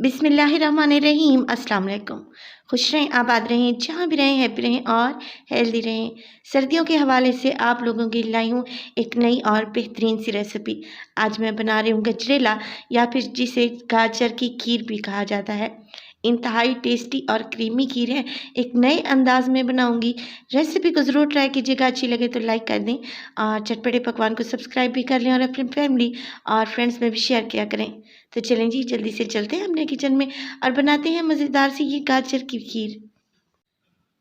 बिस्मिल्लाहिर्रहमानिर्रहीम। अस्सलाम वालेकुम। खुश रहें, आबाद रहें, जहाँ भी रहें हैप्पी रहें और हेल्दी रहें। सर्दियों के हवाले से आप लोगों के लिए लाई हूँ एक नई और बेहतरीन सी रेसिपी। आज मैं बना रही हूँ गजरेला या फिर जिसे गाजर की खीर भी कहा जाता है। इंतहाई टेस्टी और क्रीमी खीर है, एक नए अंदाज में बनाऊंगी। रेसिपी को ज़रूर ट्राई कीजिएगा, अच्छी लगे तो लाइक कर दें और चटपटे पकवान को सब्सक्राइब भी कर लें और अपनी फैमिली और फ्रेंड्स में भी शेयर किया करें। तो चलें जी, जल्दी से चलते हैं अपने किचन में और बनाते हैं मज़ेदार सी ये गाजर की खीर।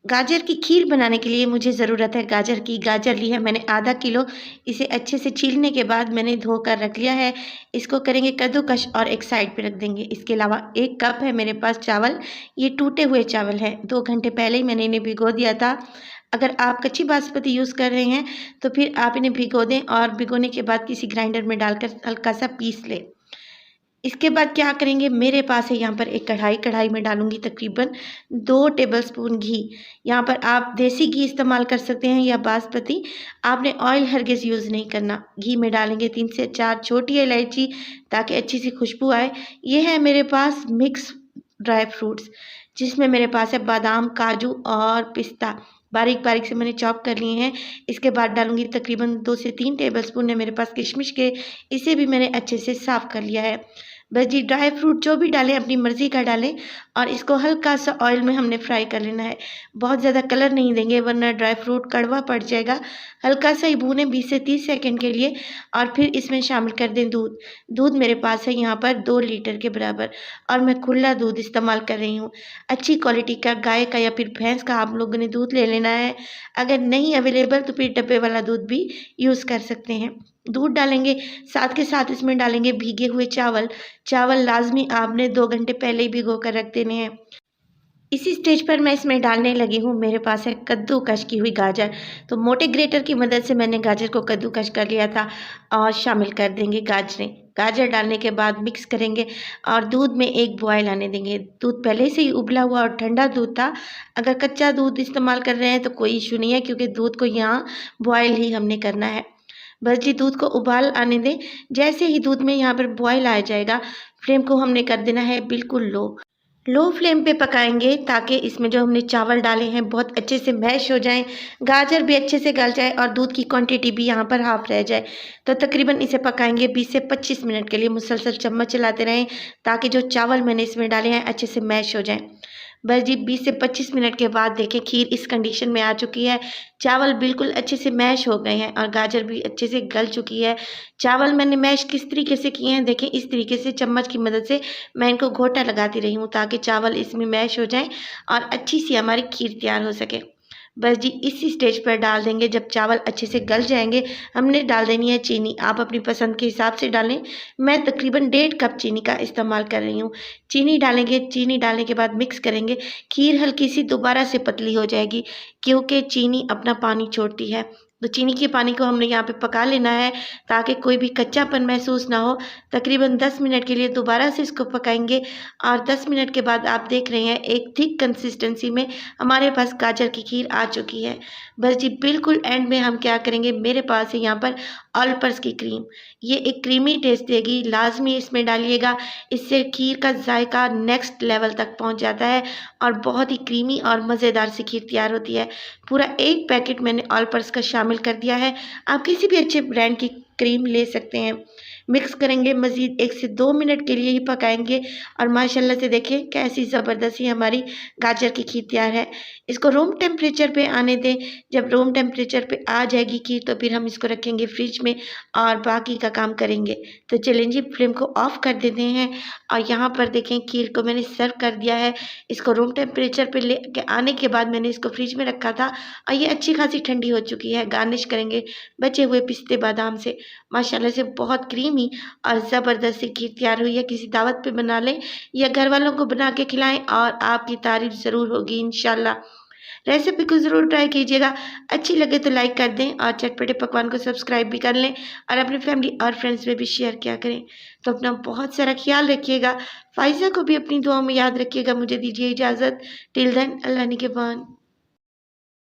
गाजर की खीर बनाने के लिए मुझे ज़रूरत है गाजर की। गाजर ली है मैंने आधा किलो। इसे अच्छे से छीलने के बाद मैंने धोकर रख लिया है। इसको करेंगे कद्दूकस और एक साइड पे रख देंगे। इसके अलावा 1 कप है मेरे पास चावल। ये टूटे हुए चावल हैं, 2 घंटे पहले ही मैंने इन्हें भिगो दिया था। अगर आप कच्ची बासमती यूज़ कर रहे हैं तो फिर आप इन्हें भिगो दें और भिगोने के बाद किसी ग्राइंडर में डालकर हल्का सा पीस लें। इसके बाद क्या करेंगे, मेरे पास है यहाँ पर एक कढ़ाई में डालूंगी तकरीबन 2 टेबलस्पून घी। यहाँ पर आप देसी घी इस्तेमाल कर सकते हैं या बासमती। आपने ऑयल हरगिज़ यूज़ नहीं करना। घी में डालेंगे 3 से 4 छोटी इलायची ताकि अच्छी सी खुशबू आए। ये है मेरे पास मिक्स ड्राई फ्रूट्स, जिसमें मेरे पास है बादाम, काजू और पिस्ता बारीक बारीक से मैंने चॉप कर लिए हैं। इसके बाद डालूंगी तकरीबन 2 से 3 टेबलस्पून है मेरे पास किशमिश के। इसे भी मैंने अच्छे से साफ़ कर लिया है। बस जी, ड्राई फ्रूट जो भी डालें अपनी मर्ज़ी का डालें और इसको हल्का सा ऑयल में हमने फ्राई कर लेना है। बहुत ज़्यादा कलर नहीं देंगे वरना ड्राई फ्रूट कड़वा पड़ जाएगा। हल्का सा ही भूनें 20 से 30 सेकंड के लिए और फिर इसमें शामिल कर दें दूध। दूध मेरे पास है यहाँ पर 2 लीटर के बराबर और मैं खुला दूध इस्तेमाल कर रही हूँ। अच्छी क्वालिटी का गाय का या फिर भैंस का आप लोगों ने दूध ले लेना है। अगर नहीं अवेलेबल तो फिर डब्बे वाला दूध भी यूज़ कर सकते हैं। दूध डालेंगे, साथ के साथ इसमें डालेंगे भीगे हुए चावल। चावल लाजमी आपने 2 घंटे पहले ही भिगो कर रख देने हैं। इसी स्टेज पर मैं इसमें डालने लगी हूँ, मेरे पास है कद्दूकस की हुई गाजर। तो मोटे ग्रेटर की मदद से मैंने गाजर को कद्दूकस कर लिया था और शामिल कर देंगे गाजरें। गाजर डालने के बाद मिक्स करेंगे और दूध में 1 बॉयल आने देंगे। दूध पहले से ही उबला हुआ और ठंडा दूध था। अगर कच्चा दूध इस्तेमाल कर रहे हैं तो कोई इशू नहीं है, क्योंकि दूध को यहाँ बॉयल ही हमने करना है। बस जी, दूध को उबाल आने दें। जैसे ही दूध में यहाँ पर बॉयल आ जाएगा, फ्लेम को हमने कर देना है बिल्कुल लो फ्लेम पे पकाएंगे ताकि इसमें जो हमने चावल डाले हैं बहुत अच्छे से मैश हो जाएं, गाजर भी अच्छे से गल जाए और दूध की क्वांटिटी भी यहाँ पर हाफ रह जाए। तो तकरीबन इसे पकाएंगे 20 से 25 मिनट के लिए। मुसलसल चम्मच चलाते रहें ताकि जो चावल मैंने इसमें डाले हैं अच्छे से मैश हो जाएं। बस जी, 20 से 25 मिनट के बाद देखें खीर इस कंडीशन में आ चुकी है। चावल बिल्कुल अच्छे से मैश हो गए हैं और गाजर भी अच्छे से गल चुकी है। चावल मैंने मैश किस तरीके से किए हैं देखें, इस तरीके से चम्मच की मदद से मैं इनको घोटा लगाती रही हूँ ताकि चावल इसमें मैश हो जाएं और अच्छी सी हमारी खीर तैयार हो सके। बस जी, इसी स्टेज पर डाल देंगे। जब चावल अच्छे से गल जाएंगे हमने डाल देनी है चीनी। आप अपनी पसंद के हिसाब से डालें। मैं तकरीबन 1.5 कप चीनी का इस्तेमाल कर रही हूँ। चीनी डालेंगे, चीनी डालने के बाद मिक्स करेंगे। खीर हल्की सी दोबारा से पतली हो जाएगी क्योंकि चीनी अपना पानी छोड़ती है। तो चीनी के पानी को हमने यहाँ पे पका लेना है ताकि कोई भी कच्चापन महसूस ना हो। तकरीबन 10 मिनट के लिए दोबारा से इसको पकाएंगे और 10 मिनट के बाद आप देख रहे हैं एक थिक कंसिस्टेंसी में हमारे पास गाजर की खीर आ चुकी है। बस जी, बिल्कुल एंड में हम क्या करेंगे, मेरे पास है यहाँ पर ऑल पर्पस की क्रीम। ये एक क्रीमी टेस्ट देगी, लाजमी इसमें डालिएगा। इससे खीर का जायका नेक्स्ट लेवल तक पहुँच जाता है और बहुत ही क्रीमी और मज़ेदार सी खीर तैयार होती है। पूरा 1 पैकेट मैंने ऑल पर्पस का शामिल कर दिया है। आप किसी भी अच्छे ब्रांड की क्रीम ले सकते हैं। मिक्स करेंगे, मज़ीद 1 से 2 मिनट के लिए ही पकाएंगे और माशाल्लाह से देखें कैसी ज़बरदस्त हमारी गाजर की खीर तैयार है। इसको रूम टेम्परेचर पे आने दें। जब रूम टेम्परेचर पे आ जाएगी खीर तो फिर हम इसको रखेंगे फ्रिज में और बाकी का काम करेंगे। तो चलें जी, फ्लेम को ऑफ कर देते हैं और यहाँ पर देखें खीर को मैंने सर्व कर दिया है। इसको रूम टेम्परेचर पे ले के आने के बाद मैंने इसको फ्रिज में रखा था और ये अच्छी खासी ठंडी हो चुकी है। गार्निश करेंगे बचे हुए पिस्ते बादाम से। माशाल्लाह से बहुत क्रीमी और ज़बरदस्त सी खीर तैयार हुई है। किसी दावत पे बना लें या घर वालों को बना के खिलाएं और आपकी तारीफ ज़रूर होगी इंशाल्लाह। रेसिपी को ज़रूर ट्राई कीजिएगा। अच्छी लगे तो लाइक कर दें और चटपटे पकवान को सब्सक्राइब भी कर लें और अपनी फैमिली और फ्रेंड्स में भी शेयर किया करें। तो अपना बहुत सारा ख्याल रखिएगा। फ़ाइज़ा को भी अपनी दुआओं में याद रखिएगा। मुझे दीजिए इजाज़त। टिल देन, अल्लाह निगहबान।